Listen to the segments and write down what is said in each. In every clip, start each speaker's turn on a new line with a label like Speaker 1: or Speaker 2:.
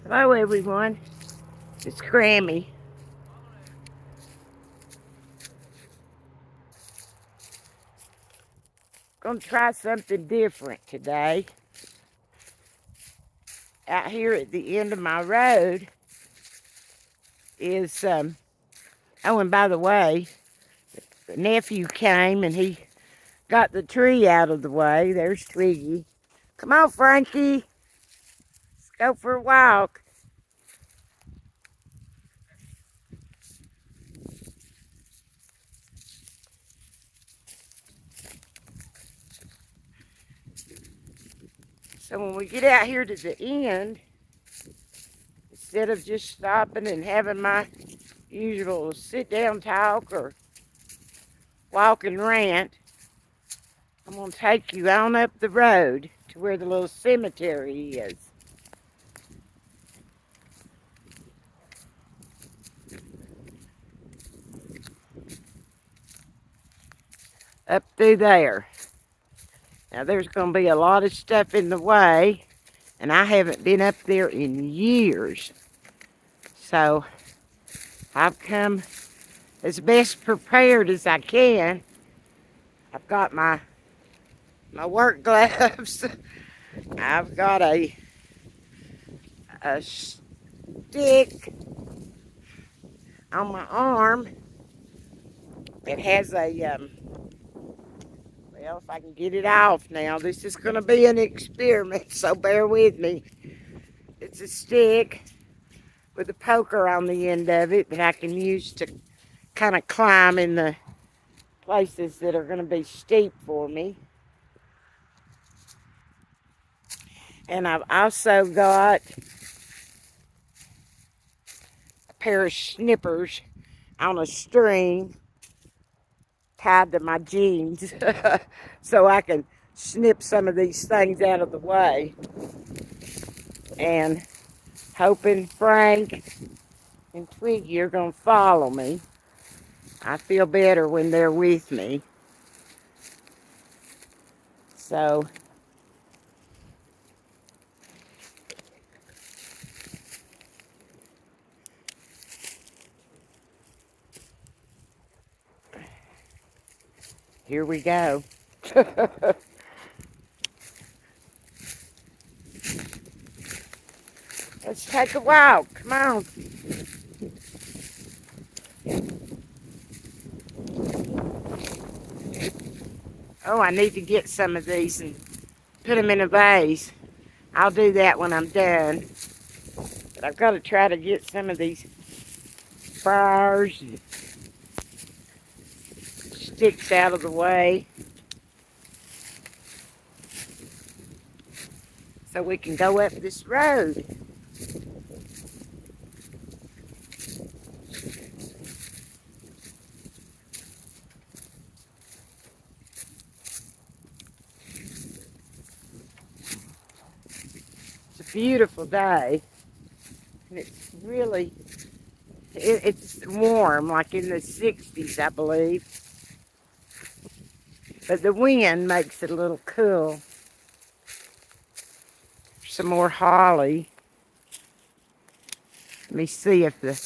Speaker 1: Hello everyone, it's Grammy. Gonna try something different today. Out here at the end of my road is, oh, and by the way, the nephew came and he got the tree out of the way. There's Twiggy. Come on, Frankie, let's go for a walk. So when we get out here to the end, instead of just stopping and having my usual sit down talk or walk and rant, I'm going to take you on up the road to where the little cemetery is. Up through there. Now there's going to be a lot of stuff in the way, and I haven't been up there in years. So I've come as best prepared as I can. I've got my work gloves. I've got a stick on my arm. It has a, well, if I can get it off now, this is going to be an experiment, so bear with me. It's a stick with a poker on the end of it that I can use to kind of climb in the places that are going to be steep for me. And I've also got a pair of snippers on a string tied to my jeans so I can snip some of these things out of the way. And hoping Frank and Twiggy are going to follow me. I feel better when they're with me. So here we go. Let's take a walk. Come on. Oh, I need to get some of these and put them in a vase. I'll do that when I'm done. But I've got to try to get some of these briars and sticks out of the way so we can go up this road. It's a beautiful day, and it's really, it's warm, like in the 60s, I believe. But the wind makes it a little cool. Some more holly. Let me see if the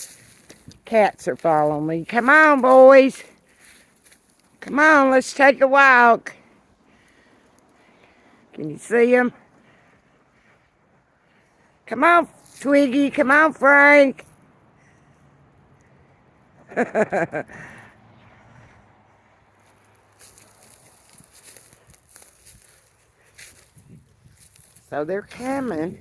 Speaker 1: cats are following me. Come on, boys. Come on, let's take a walk. Can you see them? Come on, Twiggy. Come on, Frank. So they're coming.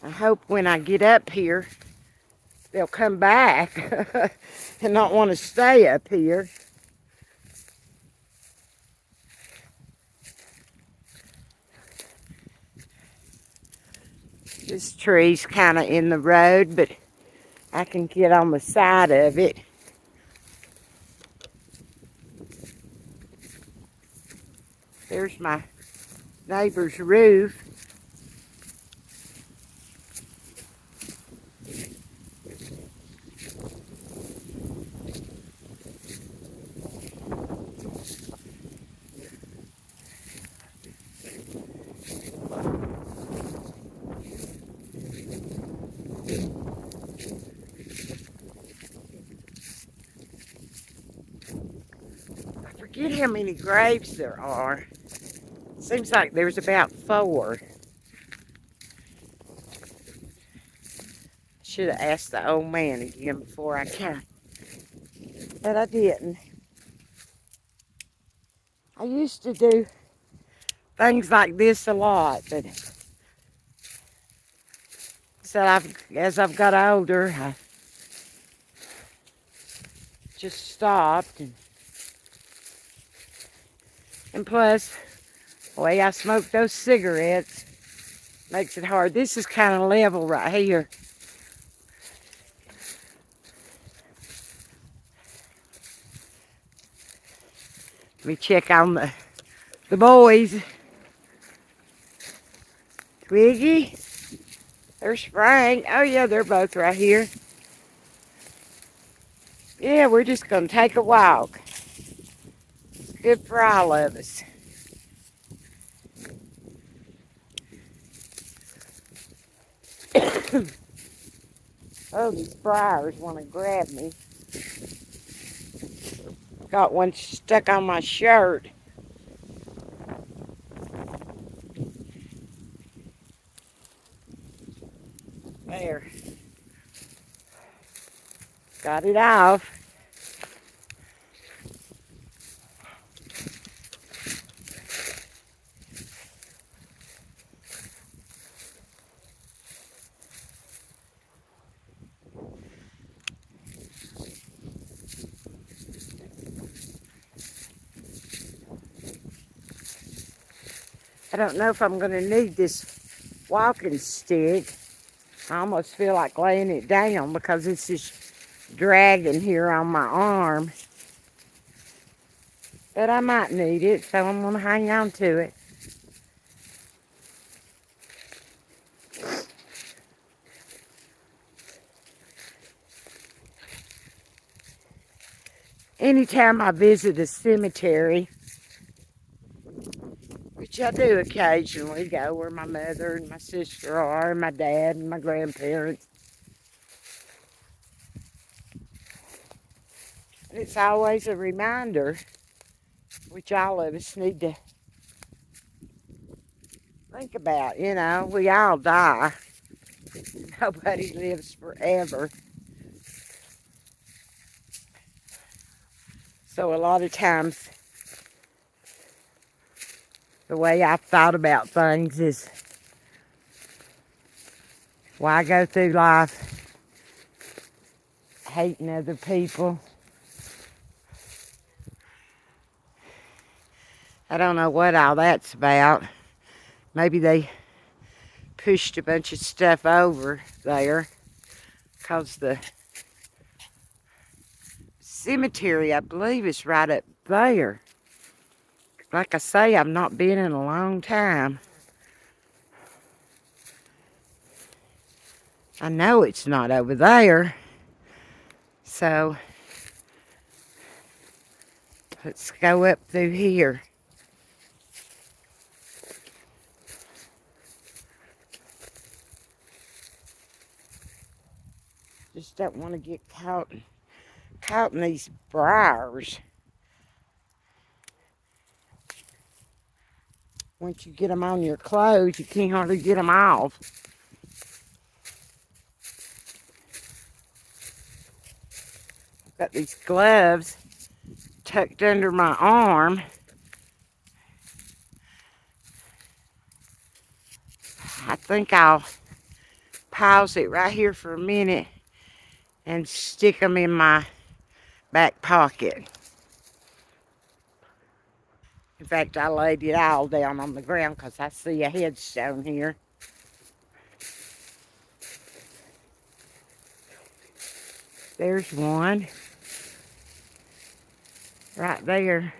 Speaker 1: I hope when I get up here, they'll come back and not want to stay up here. This tree's kind of in the road, but I can get on the side of it. There's my neighbor's roof. forget how many graves there are. Seems like there's about 4. Should have asked the old man again before I came, but I didn't. I used to do things like this a lot, but so as I've got older, I just stopped, and plus, the way I smoke those cigarettes makes it hard. This is kind of level right here. Let me check on the boys. Twiggy, there's Frank. Oh yeah, they're both right here. Yeah, we're just gonna take a walk. It's good for all of us. Oh, these briars want to grab me. Got one stuck on my shirt. There. Got it off. I don't know if I'm going to need this walking stick. I almost feel like laying it down because it's just dragging here on my arm. But I might need it, so I'm going to hang on to it. Anytime I visit a cemetery, which I do occasionally go where my mother and my sister are, and my dad and my grandparents. And it's always a reminder, which all of us need to think about. You know, we all die. Nobody lives forever. So a lot of times, the way I've thought about things is, why go through life hating other people? I don't know what all that's about. Maybe they pushed a bunch of stuff over there because the cemetery, I believe, is right up there. Like I say, I've not been in a long time. I know it's not over there. So, let's go up through here. Just don't want to get caught in these briars. Once you get them on your clothes, you can't hardly get them off. I've got these gloves tucked under my arm. I think I'll pause it right here for a minute and stick them in my back pocket. In fact, I laid it all down on the ground because I see a headstone here. There's one right there.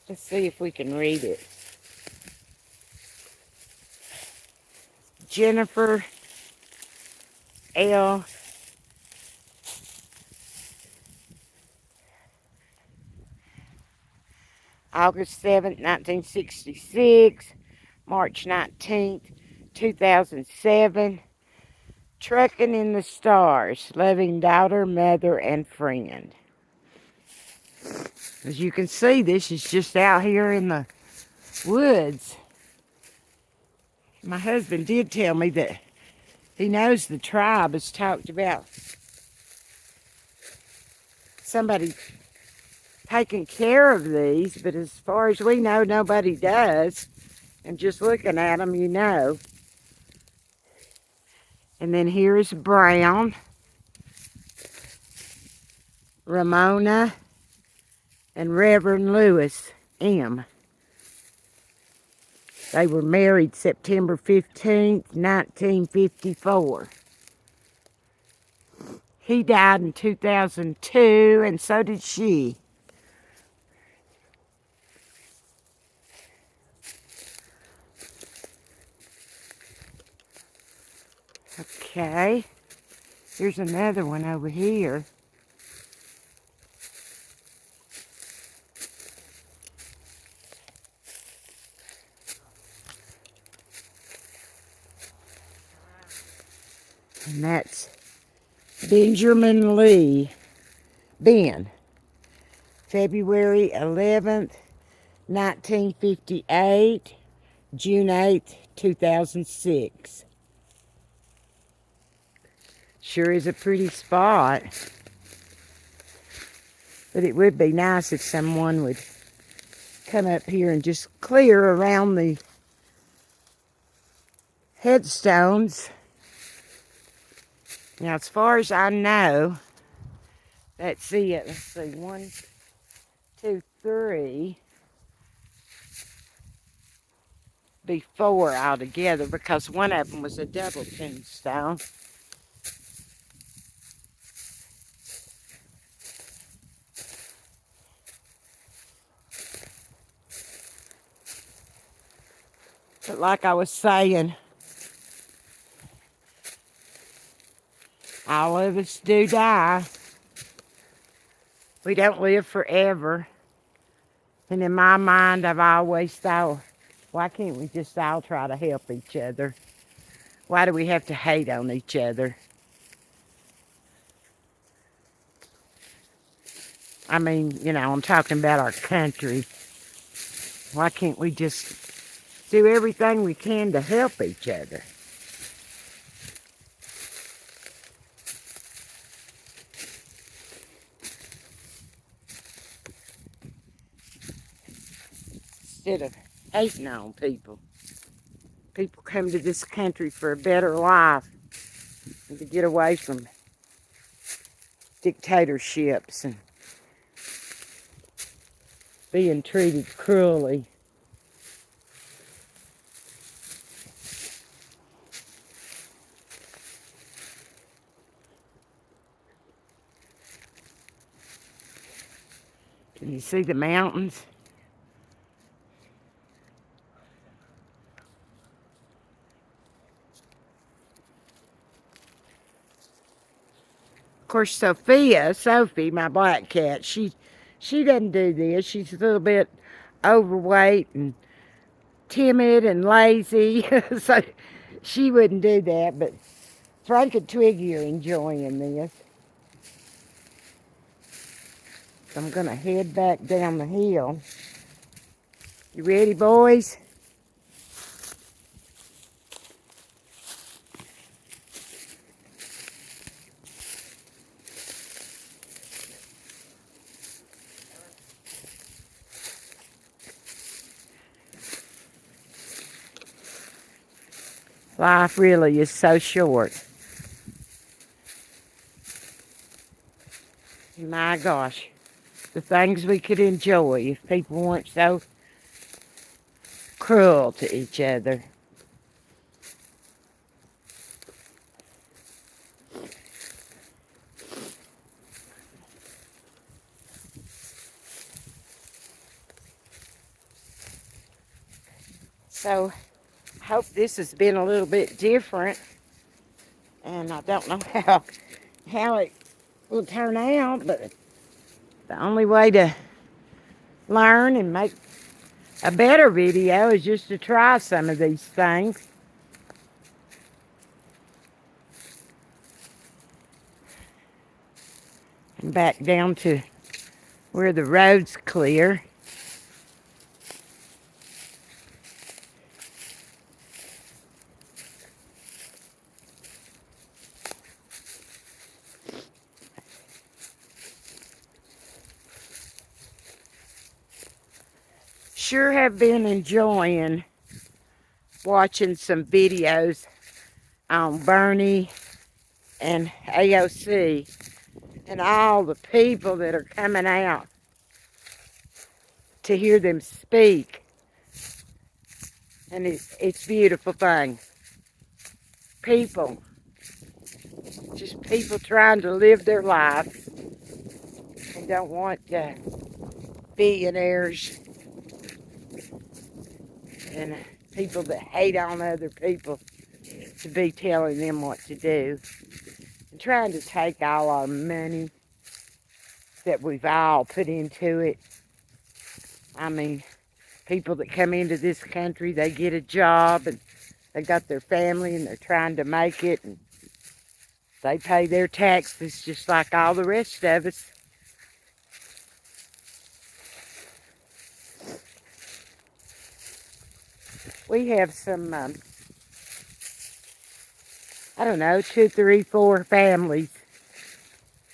Speaker 1: Let's see if we can read it. Jennifer L. August 7th, 1966, March 19th, 2007, Trekking in the stars, loving daughter, mother, and friend. As you can see, this is just out here in the woods. My husband did tell me that he knows the tribe has talked about somebody taking care of these, but as far as we know, nobody does. And just looking at them, you know. And then here is Brown, Ramona, and Reverend Lewis M. They were married September 15th, 1954. He died in 2002, and so did she. Okay, here's another one over here. And that's Benjamin Lee, Ben, February 11th, 1958, June 8th, 2006. Sure is a pretty spot. But it would be nice if someone would come up here and just clear around the headstones. Now, as far as I know, that's it. Let's see, 1, 2, 3. Be 4 altogether because one of them was a double tombstone. But like I was saying, all of us do die. We don't live forever. And in my mind, I've always thought, why can't we just all try to help each other? Why do we have to hate on each other? I mean, you know, I'm talking about our country. Why can't we just do everything we can to help each other? Instead of hating on people. People come to this country for a better life and to get away from dictatorships and being treated cruelly. Can you see the mountains? Of course, Sophie, my black cat, she doesn't do this. She's a little bit overweight and timid and lazy, so she wouldn't do that. But Frank and Twiggy are enjoying this. So I'm gonna head back down the hill. You ready, boys? Life really is so short. My gosh, the things we could enjoy if people weren't so cruel to each other. So, I hope this has been a little bit different. And I don't know how it will turn out, but the only way to learn and make a better video is just to try some of these things. getting back down to where the road's clear. Sure have been enjoying watching some videos on Bernie and AOC and all the people that are coming out to hear them speak. And it's a beautiful thing. People, just people trying to live their life and don't want billionaires and people that hate on other people to be telling them what to do. And trying to take all our money that we've all put into it. I mean, people that come into this country, they get a job and they got their family and they're trying to make it, and they pay their taxes just like all the rest of us. We have some, I don't know, 2, 3, 4 families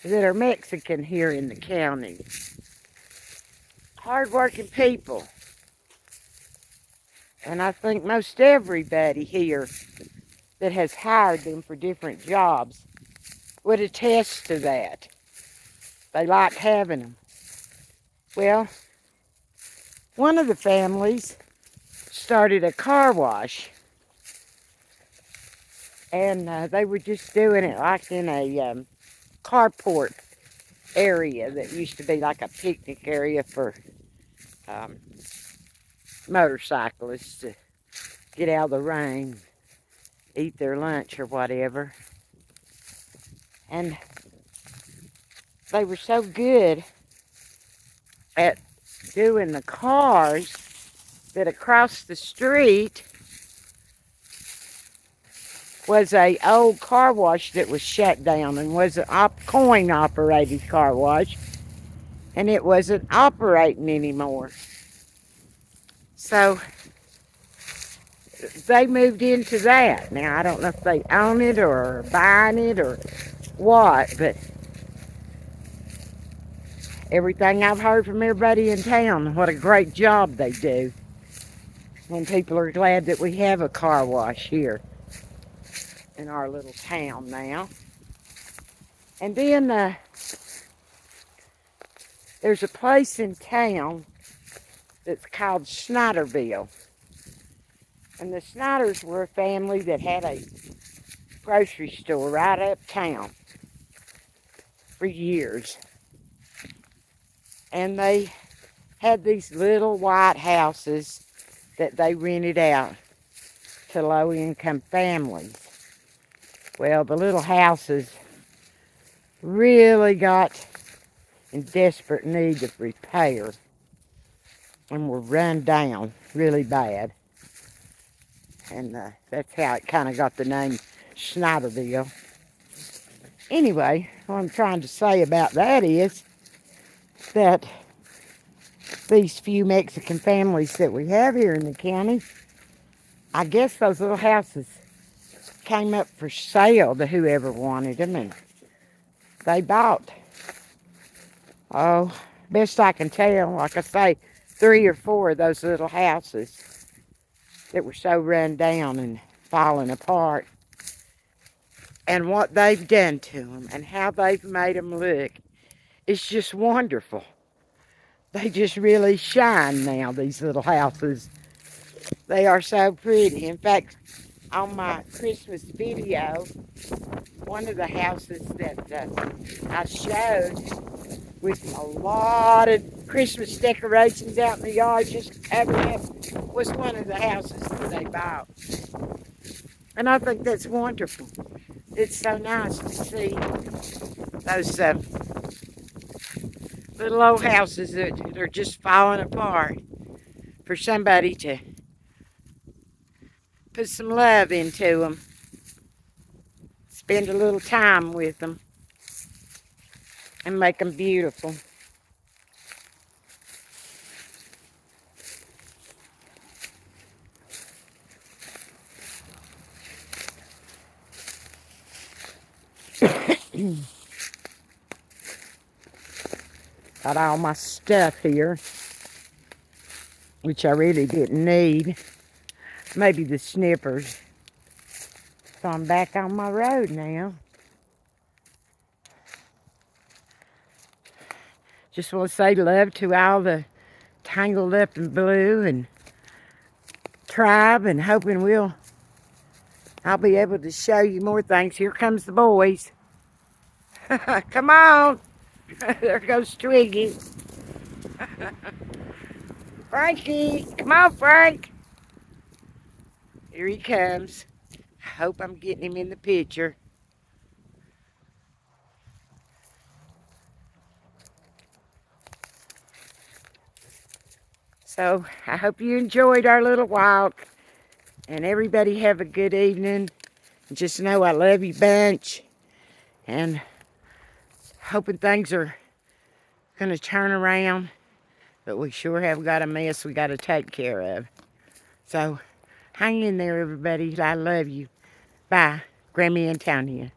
Speaker 1: that are Mexican here in the county. Hard-working people. And I think most everybody here that has hired them for different jobs would attest to that. They like having them. Well, one of the families started a car wash. And they were just doing it like in a carport area that used to be like a picnic area for motorcyclists to get out of the rain, eat their lunch or whatever. And they were so good at doing the cars that across the street was a old car wash that was shut down and was a coin operated car wash, and it wasn't operating anymore. So they moved into that. Now I don't know if they own it or are buying it or what, but everything I've heard from everybody in town, what a great job they do. And people are glad that we have a car wash here in our little town now. And then there's a place in town that's called Snyderville. And the Snyders were a family that had a grocery store right uptown for years. And they had these little white houses that they rented out to low-income families. Well, the little houses really got in desperate need of repair and were run down really bad. And that's how it kind of got the name Snyderville. Anyway, what I'm trying to say about that is that these few Mexican families that we have here in the county, I guess those little houses came up for sale to whoever wanted them, and they bought, best I can tell, like I say, 3 or 4 of those little houses that were so run down and falling apart. And what they've done to them and how they've made them look is just wonderful. They just really shine now, these little houses. They are so pretty. In fact, on my Christmas video, one of the houses that I showed with a lot of Christmas decorations out in the yard just covered up was one of the houses that they bought. And I think that's wonderful. It's so nice to see those little old houses that are just falling apart for somebody to put some love into them, spend a little time with them. and make them beautiful. Got all my stuff here, which I really didn't need. Maybe the snippers. So I'm back on my road now. Just want to say love to all the Tangled Up in Blue and tribe, and hoping I'll be able to show you more things. Here comes the boys. Come on. There goes Twiggy. Frankie, come on, Frank. Here he comes. I hope I'm getting him in the picture. So I hope you enjoyed our little walk, and everybody have a good evening. Just know I love you bunch, and hoping things are going to turn around, but we sure have got a mess we got to take care of. So hang in there, everybody. I love you. Bye. Grammy Antonia.